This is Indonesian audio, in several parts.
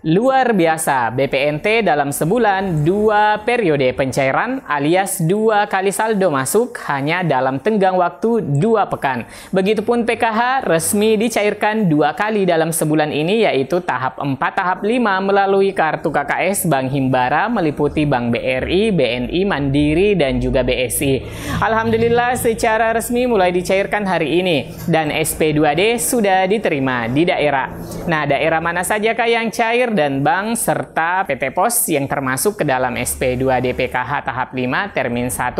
Luar biasa, BPNT dalam sebulan 2 periode pencairan alias 2 kali saldo masuk hanya dalam tenggang waktu 2 pekan. Begitupun PKH resmi dicairkan 2 kali dalam sebulan ini, yaitu tahap 4, tahap 5 melalui kartu KKS Bank Himbara meliputi Bank BRI, BNI, Mandiri, dan juga BSI. Alhamdulillah secara resmi mulai dicairkan hari ini dan SP2D sudah diterima di daerah. Nah, daerah mana sajakah yang cair dan bank serta PT Pos yang termasuk ke dalam SP2D PKH tahap 5 termin 1.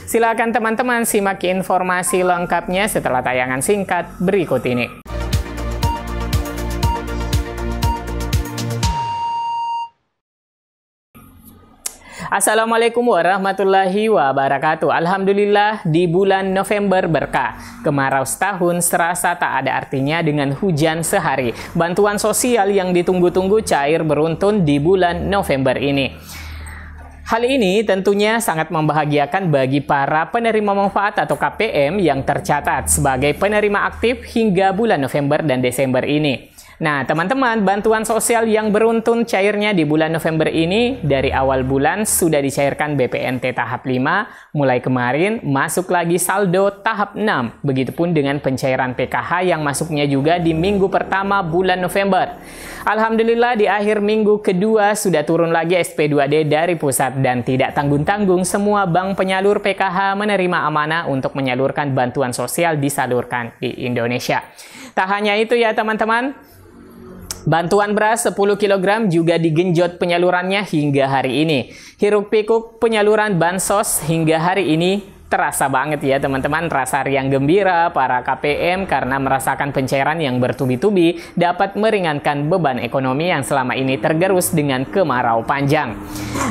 Silakan teman-teman simak informasi lengkapnya setelah tayangan singkat berikut ini. Assalamualaikum warahmatullahi wabarakatuh. Alhamdulillah di bulan November berkah. Kemarau setahun serasa tak ada artinya dengan hujan sehari. Bantuan sosial yang ditunggu-tunggu cair beruntun di bulan November ini. Hal ini tentunya sangat membahagiakan bagi para penerima manfaat atau KPM yang tercatat sebagai penerima aktif hingga bulan November dan Desember ini. Nah, teman-teman, bantuan sosial yang beruntun cairnya di bulan November ini dari awal bulan sudah dicairkan BPNT tahap 5, mulai kemarin masuk lagi saldo tahap 6. Begitupun dengan pencairan PKH yang masuknya juga di minggu pertama bulan November. Alhamdulillah di akhir minggu kedua sudah turun lagi SP2D dari pusat dan tidak tanggung-tanggung semua bank penyalur PKH menerima amanah untuk menyalurkan bantuan sosial disalurkan di Indonesia. Tak hanya itu ya teman-teman, bantuan beras 10 kg juga digenjot penyalurannya hingga hari ini. Hiruk-pikuk penyaluran bansos hingga hari ini terasa banget ya teman-teman, rasa riang gembira para KPM karena merasakan pencairan yang bertubi-tubi dapat meringankan beban ekonomi yang selama ini tergerus dengan kemarau panjang.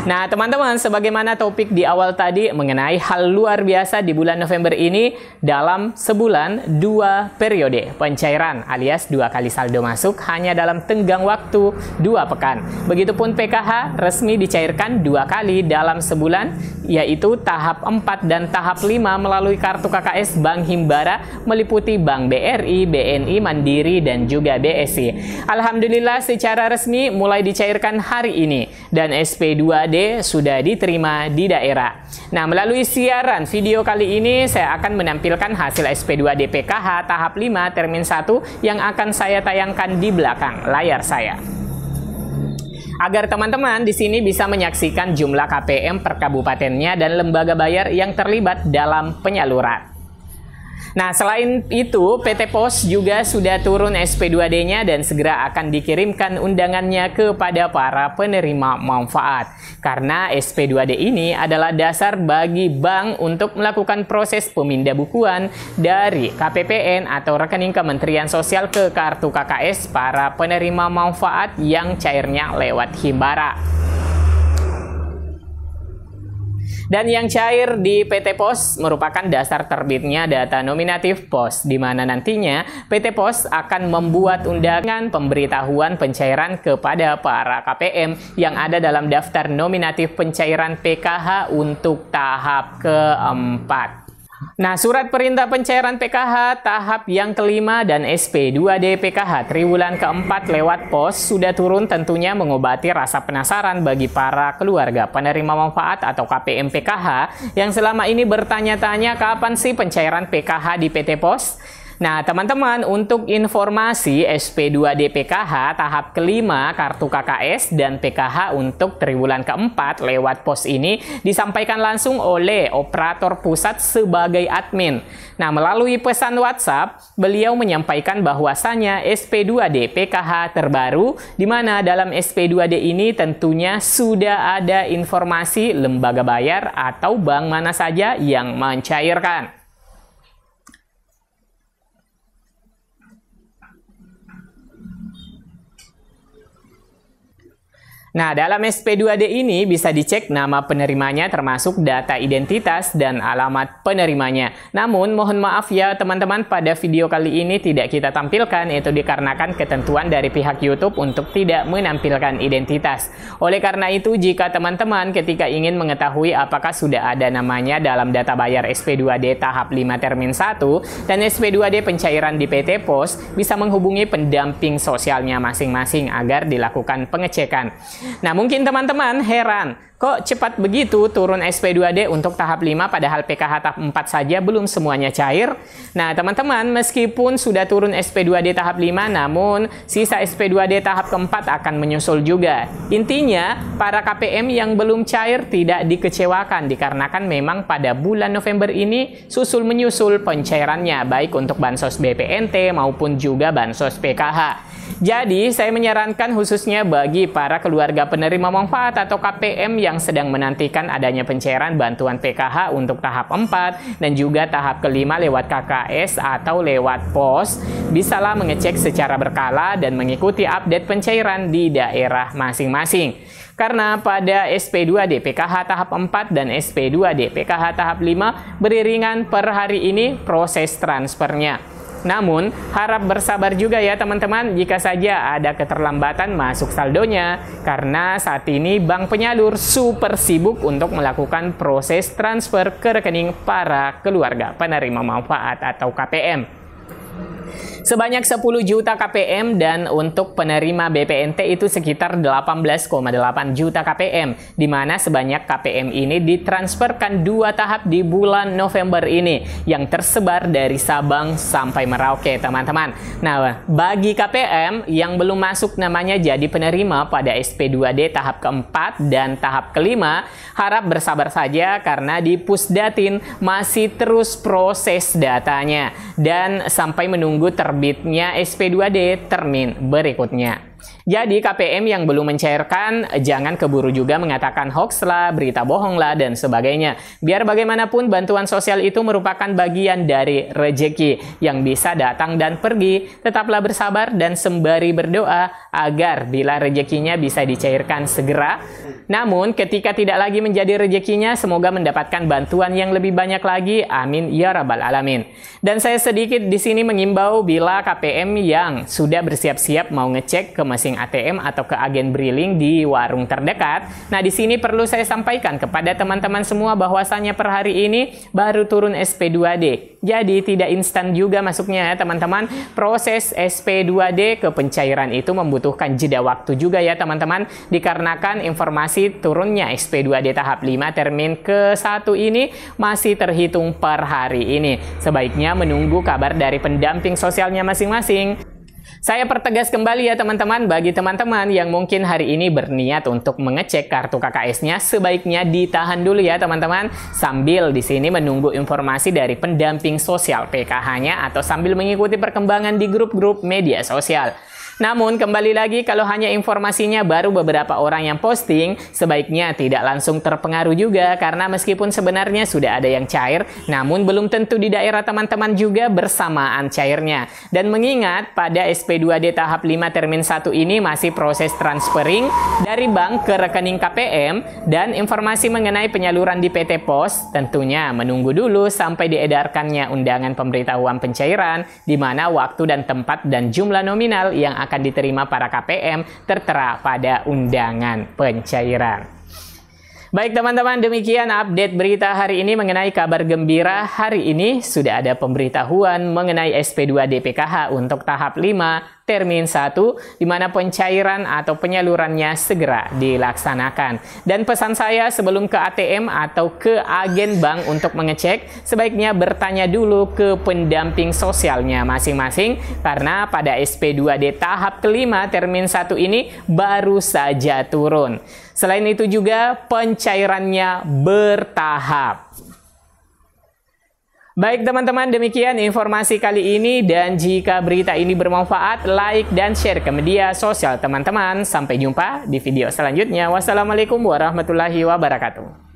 Nah teman-teman, sebagaimana topik di awal tadi mengenai hal luar biasa di bulan November ini, dalam sebulan 2 periode pencairan alias 2 kali saldo masuk hanya dalam tenggang waktu 2 pekan. Begitupun PKH resmi dicairkan 2 kali dalam sebulan, yaitu tahap 4 dan tahap 5 melalui kartu KKS Bank Himbara meliputi Bank BRI, BNI, Mandiri, dan juga BSI. Alhamdulillah secara resmi mulai dicairkan hari ini dan SP2D sudah diterima di daerah. Nah, melalui siaran video kali ini saya akan menampilkan hasil SP2D PKH tahap 5 termin 1 yang akan saya tayangkan di belakang layar saya, agar teman-teman di sini bisa menyaksikan jumlah KPM per kabupatennya dan lembaga bayar yang terlibat dalam penyaluran. Nah, selain itu, PT Pos juga sudah turun SP2D-nya dan segera akan dikirimkan undangannya kepada para penerima manfaat. Karena SP2D ini adalah dasar bagi bank untuk melakukan proses pemindahan dari KPPN atau rekening Kementerian Sosial ke kartu KKS para penerima manfaat yang cairnya lewat Himbara. Dan yang cair di PT Pos merupakan dasar terbitnya data nominatif Pos, di mana nantinya PT Pos akan membuat undangan pemberitahuan pencairan kepada para KPM yang ada dalam daftar nominatif pencairan PKH untuk tahap keempat. Nah, surat perintah pencairan PKH tahap yang kelima dan SP2D PKH triwulan keempat lewat Pos sudah turun, tentunya mengobati rasa penasaran bagi para keluarga penerima manfaat atau KPM PKH yang selama ini bertanya-tanya kapan sih pencairan PKH di PT Pos. Nah teman-teman, untuk informasi SP2D PKH tahap kelima kartu KKS dan PKH untuk triwulan keempat lewat Pos ini disampaikan langsung oleh operator pusat sebagai admin. Nah, melalui pesan WhatsApp, beliau menyampaikan bahwasanya SP2D PKH terbaru, di mana dalam SP2D ini tentunya sudah ada informasi lembaga bayar atau bank mana saja yang mencairkan. Nah, dalam SP2D ini bisa dicek nama penerimanya termasuk data identitas dan alamat penerimanya. Namun, mohon maaf ya teman-teman, pada video kali ini tidak kita tampilkan, itu dikarenakan ketentuan dari pihak YouTube untuk tidak menampilkan identitas. Oleh karena itu, jika teman-teman ketika ingin mengetahui apakah sudah ada namanya dalam data bayar SP2D tahap 5 termin 1 dan SP2D pencairan di PT Pos, bisa menghubungi pendamping sosialnya masing-masing agar dilakukan pengecekan. Nah, mungkin teman-teman heran, kok cepat begitu turun SP2D untuk tahap 5 padahal PKH tahap 4 saja belum semuanya cair? Nah, teman-teman, meskipun sudah turun SP2D tahap 5, namun sisa SP2D tahap keempat akan menyusul juga. Intinya, para KPM yang belum cair tidak dikecewakan dikarenakan memang pada bulan November ini susul-menyusul pencairannya, baik untuk Bansos BPNT maupun juga Bansos PKH. Jadi, saya menyarankan khususnya bagi para keluarga penerima manfaat atau KPM yang sedang menantikan adanya pencairan bantuan PKH untuk tahap 4 dan juga tahap kelima lewat KKS atau lewat pos, bisalah mengecek secara berkala dan mengikuti update pencairan di daerah masing-masing. Karena pada SP2D PKH tahap 4 dan SP2D PKH tahap 5 beriringan per hari ini proses transfernya. Namun, harap bersabar juga ya teman-teman jika saja ada keterlambatan masuk saldonya, karena saat ini bank penyalur super sibuk untuk melakukan proses transfer ke rekening para keluarga penerima manfaat atau KPM. Sebanyak 10 juta KPM dan untuk penerima BPNT itu sekitar 18,8 juta KPM, di mana sebanyak KPM ini ditransferkan 2 tahap di bulan November ini yang tersebar dari Sabang sampai Merauke, teman-teman. Nah, bagi KPM yang belum masuk namanya jadi penerima pada SP2D tahap keempat dan tahap kelima, harap bersabar saja karena di Pusdatin masih terus proses datanya dan sampai menunggu terbitnya SP2D termin berikutnya. Jadi KPM yang belum mencairkan jangan keburu juga mengatakan hoax lah, berita bohong lah, dan sebagainya. Biar bagaimanapun bantuan sosial itu merupakan bagian dari rejeki yang bisa datang dan pergi. Tetaplah bersabar dan sembari berdoa agar bila rejekinya bisa dicairkan segera. Namun ketika tidak lagi menjadi rejekinya, semoga mendapatkan bantuan yang lebih banyak lagi. Amin ya rabbal alamin. Dan saya sedikit di sini mengimbau bila KPM yang sudah bersiap-siap mau ngecek ke mesin ATM atau ke agen briling di warung terdekat. Nah, di sini perlu saya sampaikan kepada teman-teman semua bahwasannya per hari ini baru turun SP2D. Jadi tidak instan juga masuknya ya teman-teman. Proses SP2D ke pencairan itu membutuhkan jeda waktu juga ya teman-teman, dikarenakan informasi turunnya SP2D tahap 5 termin ke-1 ini masih terhitung per hari ini. Sebaiknya menunggu kabar dari pendamping sosialnya masing-masing. Saya pertegas kembali ya teman-teman, bagi teman-teman yang mungkin hari ini berniat untuk mengecek kartu KKS-nya, sebaiknya ditahan dulu ya teman-teman, sambil di sini menunggu informasi dari pendamping sosial PKH-nya atau sambil mengikuti perkembangan di grup-grup media sosial. Namun kembali lagi, kalau hanya informasinya baru beberapa orang yang posting, sebaiknya tidak langsung terpengaruh juga, karena meskipun sebenarnya sudah ada yang cair, namun belum tentu di daerah teman-teman juga bersamaan cairnya. Dan mengingat pada SP2D tahap 5 termin 1 ini masih proses transferring dari bank ke rekening KPM dan informasi mengenai penyaluran di PT Pos, tentunya menunggu dulu sampai diedarkannya undangan pemberitahuan pencairan, di mana waktu dan tempat dan jumlah nominal yang akan diterima para KPM tertera pada undangan pencairan. Baik teman-teman, demikian update berita hari ini mengenai kabar gembira. Hari ini sudah ada pemberitahuan mengenai SP2D PKH untuk tahap 5 termin 1, di mana pencairan atau penyalurannya segera dilaksanakan. Dan pesan saya sebelum ke ATM atau ke agen bank untuk mengecek, sebaiknya bertanya dulu ke pendamping sosialnya masing-masing, karena pada SP2D tahap kelima termin 1 ini baru saja turun. Selain itu juga pencairannya bertahap. Baik teman-teman, demikian informasi kali ini, dan jika berita ini bermanfaat, like dan share ke media sosial teman-teman. Sampai jumpa di video selanjutnya. Wassalamualaikum warahmatullahi wabarakatuh.